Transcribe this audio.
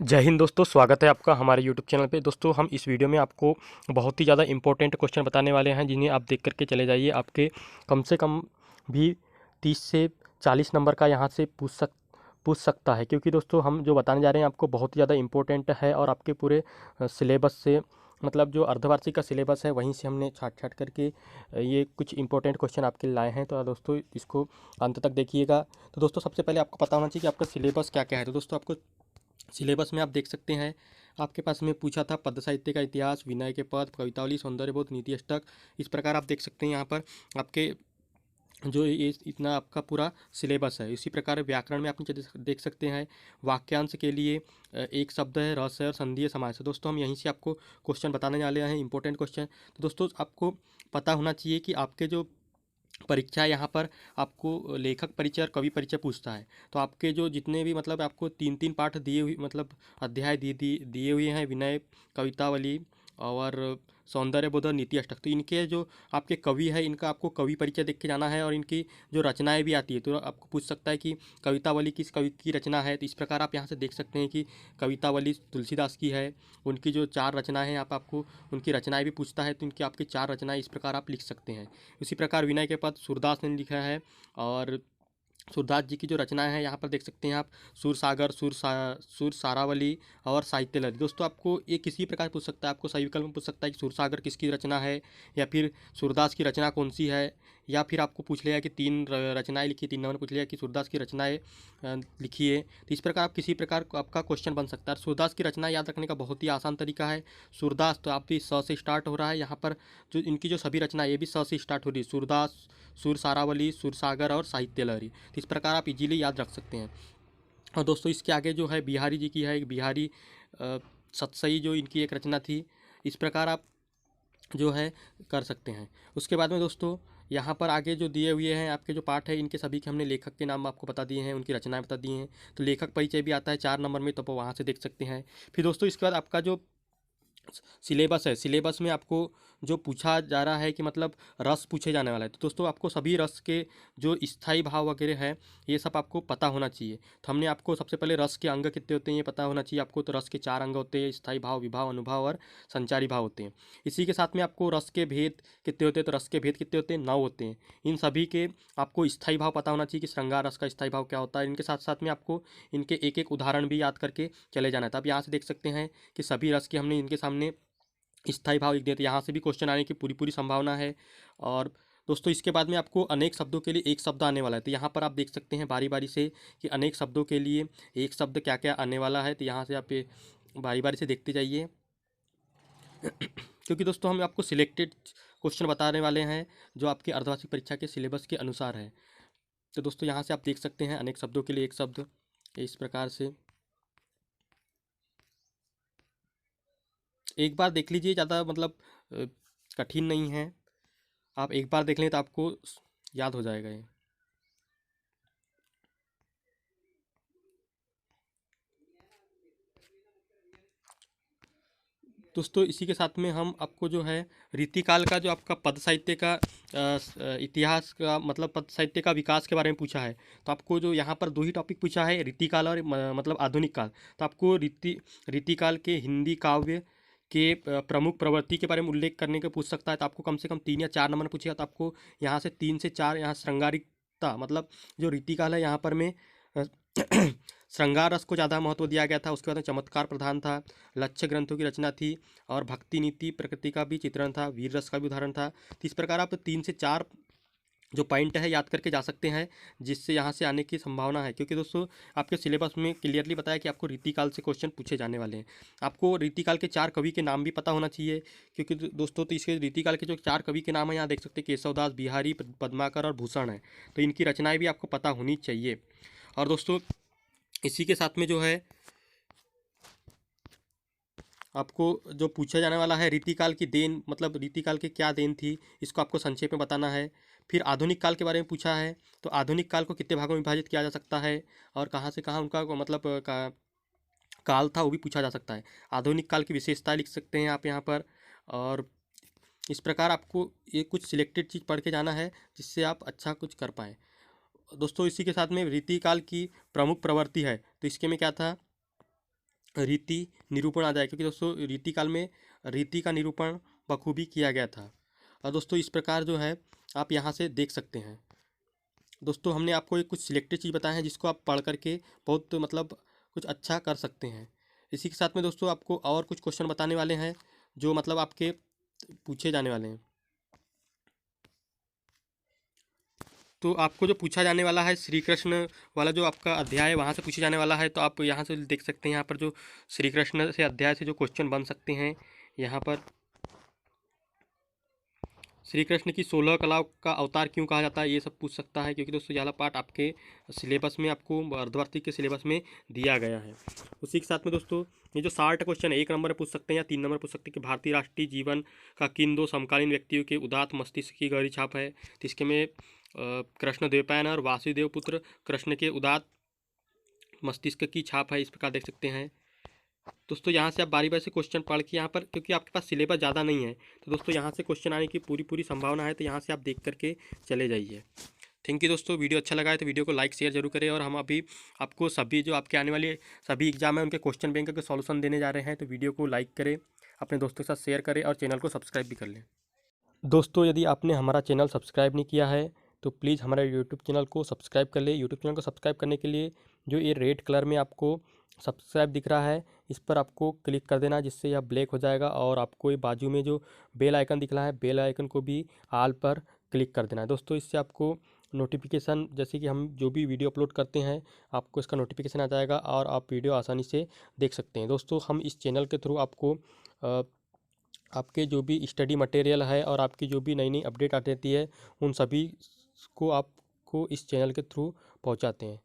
जय हिंद दोस्तों, स्वागत है आपका हमारे यूट्यूब चैनल पे। दोस्तों हम इस वीडियो में आपको बहुत ही ज़्यादा इंपॉर्टेंट क्वेश्चन बताने वाले हैं, जिन्हें आप देख करके चले जाइए। आपके कम से कम भी 30 से 40 नंबर का यहाँ से पूछ सकता है, क्योंकि दोस्तों हम जो बताने जा रहे हैं आपको बहुत ही ज़्यादा इंपॉर्टेंट है। और आपके पूरे सिलेबस से, मतलब जो अर्धवार्षिक का सिलेबस है वहीं से हमने छाट छाट करके ये कुछ इंपॉर्टेंट क्वेश्चन आपके लिए लाए हैं। तो दोस्तों इसको अंत तक देखिएगा। तो दोस्तों सबसे पहले आपको पता होना चाहिए कि आपका सिलेबस क्या क्या है। तो दोस्तों आपको सिलेबस में आप देख सकते हैं, आपके पास में पूछा था पद्य साहित्य का इतिहास, विनय के पद, कवितावली, सौंदर्यबोध, नीति अष्टक। इस प्रकार आप देख सकते हैं यहाँ पर आपके जो ये इतना आपका पूरा सिलेबस है। इसी प्रकार व्याकरण में आप नीचे देख सकते हैं, वाक्यांश के लिए एक शब्द है, रस है और संधि है, समास है। दोस्तों हम यहीं से आपको क्वेश्चन बताने वाले हैं, इंपॉर्टेंट क्वेश्चन। तो दोस्तों आपको पता होना चाहिए कि आपके जो परीक्षा यहाँ पर आपको लेखक परिचय और कवि परिचय पूछता है। तो आपके जो जितने भी, मतलब आपको तीन तीन पाठ दिए हुए, मतलब अध्याय दिए हुए हैं, विनय, कवितावली और सौंदर्य बोध और नीति अष्टक। तो इनके जो आपके कवि है, इनका आपको कवि परिचय देख के जाना है। और इनकी जो रचनाएं भी आती है, तो आपको पूछ सकता है कि कवितावली किस कवि की रचना है। तो इस प्रकार आप यहाँ से देख सकते हैं कि कवितावली तुलसीदास की है। उनकी जो 4 रचनाएं हैं, आपको उनकी रचनाएं भी पूछता है, तो इनकी आपकी 4 रचनाएं इस प्रकार आप लिख सकते हैं। इसी प्रकार विनय के पद सूरदास ने लिखा है। और सूरदास जी की जो रचनाएं हैं यहाँ पर देख सकते हैं आप, सूरसागर, सूर सारावली और साहित्य लहरी। दोस्तों आपको ये किसी प्रकार पूछ सकता है, आपको सही विकल्प में पूछ सकता है कि सूरसागर किसकी रचना है, या फिर सूरदास की रचना कौन सी है। या फिर आपको पूछ लिया कि 3 रचनाएं लिखी, 3 नंबर पूछ लिया कि सूरदास की रचनाएं लिखिए। तो इस प्रकार आप किसी प्रकार का आपका क्वेश्चन बन सकता है। सूरदास की रचना याद रखने का बहुत ही आसान तरीका है। सूरदास तो आप भी स से स्टार्ट हो रहा है यहाँ पर। जो इनकी जो सभी रचना ये भी स से स्टार्ट हो रही है, सूरदास, सूर सारावली, सूरसागर और साहित्य लहरी। तो इस प्रकार आप इजीली याद रख सकते हैं। और दोस्तों इसके आगे जो है बिहारी जी की है, एक बिहारी सतसई जो इनकी एक रचना थी। इस प्रकार आप जो है कर सकते हैं। उसके बाद में दोस्तों यहाँ पर आगे जो दिए हुए हैं आपके जो पाठ है, इनके सभी के हमने लेखक के नाम आपको बता दिए हैं, उनकी रचनाएं बता दी हैं। तो लेखक परिचय भी आता है 4 नंबर में, तो आप वहाँ से देख सकते हैं। फिर दोस्तों इसके बाद आपका जो सिलेबस है, सिलेबस में आपको जो पूछा जा रहा है कि मतलब रस पूछे जाने वाला है। तो दोस्तों आपको सभी रस के जो स्थायी भाव वगैरह है, ये सब आपको पता होना चाहिए। तो हमने आपको सबसे पहले रस के अंग कितने होते हैं ये पता होना चाहिए आपको। तो रस के 4 अंग होते हैं, स्थायी भाव, विभाव, अनुभाव और संचारी भाव होते हैं। इसी के साथ में आपको रस के भेद कितने होते हैं, तो रस के भेद कितने होते हैं, 9 होते हैं। इन सभी के आपको स्थायी भाव पता होना चाहिए कि श्रृंगार रस का स्थायी भाव क्या होता है। इनके साथ साथ में आपको इनके एक एक उदाहरण भी याद करके चले जाना था। आप यहाँ से देख सकते हैं कि सभी रस की हमने इनके सामने स्थायी भाव लिख दिए, तो यहाँ से भी क्वेश्चन आने की पूरी पूरी संभावना है। और दोस्तों इसके बाद में आपको अनेक शब्दों के लिए एक शब्द आने वाला है। तो यहाँ पर आप देख सकते हैं बारी बारी से कि अनेक शब्दों के लिए एक शब्द क्या क्या आने वाला है। तो यहाँ से आप ये बारी बारी से देखते जाइए, क्योंकि दोस्तों हम आपको सिलेक्टेड क्वेश्चन बताने वाले हैं जो आपके अर्धवार्षिक परीक्षा के सिलेबस के अनुसार है। तो दोस्तों यहाँ से आप देख सकते हैं अनेक शब्दों के लिए एक शब्द, इस प्रकार से एक बार देख लीजिए, ज़्यादा मतलब कठिन नहीं है। आप एक बार देख लें तो आपको याद हो जाएगा ये। दोस्तों इसी के साथ में हम आपको जो है रीतिकाल का, जो आपका पद साहित्य का इतिहास का, मतलब पद साहित्य का विकास के बारे में पूछा है। तो आपको जो यहाँ पर 2 ही टॉपिक पूछा है, रीतिकाल और मतलब आधुनिक काल। तो आपको रीतिकाल के हिंदी काव्य के प्रमुख प्रवृत्ति के बारे में उल्लेख करने का पूछ सकता है। तो आपको कम से कम 3 या 4 नंबर पूछेगा। तो आपको यहाँ से 3 से 4 यहाँ श्रृंगारिकता, मतलब जो रीतिकाल है यहाँ पर में अ, श्रृंगार रस को ज़्यादा महत्व दिया गया था। उसके बाद में चमत्कार प्रधान था, लक्ष्य ग्रंथों की रचना थी, और भक्ति नीति प्रकृति का भी चित्रण था, वीर रस का भी उदाहरण था। तो इस प्रकार आप 3 से 4 जो पॉइंट है याद करके जा सकते हैं, जिससे यहाँ से आने की संभावना है। क्योंकि दोस्तों आपके सिलेबस में क्लियरली बताया कि आपको रीतिकाल से क्वेश्चन पूछे जाने वाले हैं। आपको रीतिकाल के 4 कवि के नाम भी पता होना चाहिए। क्योंकि दोस्तों तो इसके रीतिकाल के जो 4 कवि के नाम है यहाँ देख सकते हैं, केशवदास, बिहारी, पद्माकर और भूषण है। तो इनकी रचनाएं भी आपको पता होनी चाहिए। और दोस्तों इसी के साथ में जो है आपको जो पूछा जाने वाला है, रीतिकाल की देन, मतलब रीतिकाल की क्या देन थी, इसको आपको संक्षेप में बताना है। फिर आधुनिक काल के बारे में पूछा है। तो आधुनिक काल को कितने भागों में विभाजित किया जा सकता है, और कहाँ से कहाँ उनका मतलब काल था, वो भी पूछा जा सकता है। आधुनिक काल की विशेषताएं लिख सकते हैं आप यहाँ पर। और इस प्रकार आपको ये कुछ सिलेक्टेड चीज़ पढ़ के जाना है, जिससे आप अच्छा कुछ कर पाएँ। दोस्तों इसी के साथ में रीतिकाल की प्रमुख प्रवृत्ति है। तो इसके में क्या था, रीति निरूपण आ जाएगा, क्योंकि दोस्तों रीति काल में रीति का निरूपण बखूबी किया गया था। और दोस्तों इस प्रकार जो है आप यहाँ से देख सकते हैं। दोस्तों हमने आपको एक कुछ सिलेक्टेड चीज़ बताए हैं जिसको आप पढ़ करके बहुत मतलब कुछ अच्छा कर सकते हैं। इसी के साथ में दोस्तों आपको और कुछ क्वेश्चन बताने वाले हैं जो मतलब आपके पूछे जाने वाले हैं। तो आपको जो पूछा जाने वाला है श्री कृष्ण वाला जो आपका अध्याय है वहाँ से पूछे जाने वाला है, तो आप यहाँ से देख सकते हैं। यहाँ पर जो श्री कृष्ण से अध्याय से जो क्वेश्चन बन सकते हैं, यहाँ पर श्री कृष्ण की 16 कलाओं का अवतार क्यों कहा जाता है, ये सब पूछ सकता है, क्योंकि दोस्तों ज़्यादा पार्ट आपके सिलेबस में, आपको अर्धवार्षिक के सिलेबस में दिया गया है। उसी के साथ में दोस्तों ये जो 60 क्वेश्चन है 1 नंबर पूछ सकते हैं या 3 नंबर पूछ सकते हैं कि भारतीय राष्ट्रीय जीवन का किन दो समकालीन व्यक्तियों के उदात्त मस्तिष्क की गहरी छाप है। तो इसके में कृष्ण द्वैपायन और वासुदेव पुत्र कृष्ण के उदात्त मस्तिष्क की छाप है, इस प्रकार देख सकते हैं। दोस्तों यहाँ से आप बारी बारी से क्वेश्चन पढ़ के यहाँ पर, क्योंकि आपके पास सिलेबस ज़्यादा नहीं है, तो दोस्तों यहाँ से क्वेश्चन आने की पूरी संभावना है, तो यहाँ से आप देख करके चले जाइए। थैंक यू दोस्तों। वीडियो अच्छा लगा है तो वीडियो को लाइक शेयर जरूर करें। और हम अभी आपको सभी जो आपके आने वाले सभी एग्जाम है उनके क्वेश्चन बैंक के सॉल्यूशन देने जा रहे हैं, तो वीडियो को लाइक करें, अपने दोस्तों के साथ शेयर करें और चैनल को सब्सक्राइब भी कर लें। दोस्तों यदि आपने हमारा चैनल सब्सक्राइब नहीं किया है तो प्लीज़ हमारे यूट्यूब चैनल को सब्सक्राइब कर ले। यूट्यूब चैनल को सब्सक्राइब करने के लिए जो ये रेड कलर में आपको सब्सक्राइब दिख रहा है, इस पर आपको क्लिक कर देना, जिससे यह ब्लैक हो जाएगा। और आपको ये बाजू में जो बेल आइकन दिख रहा है, बेल आइकन को भी ऑल पर क्लिक कर देना है दोस्तों। इससे आपको नोटिफिकेशन, जैसे कि हम जो भी वीडियो अपलोड करते हैं आपको इसका नोटिफिकेशन आ जाएगा और आप वीडियो आसानी से देख सकते हैं। दोस्तों हम इस चैनल के थ्रू आपको आपके जो भी स्टडी मटेरियल है और आपकी जो भी नई नई अपडेट आती रहती है उन सभी को आपको इस चैनल के थ्रू पहुंचाते हैं।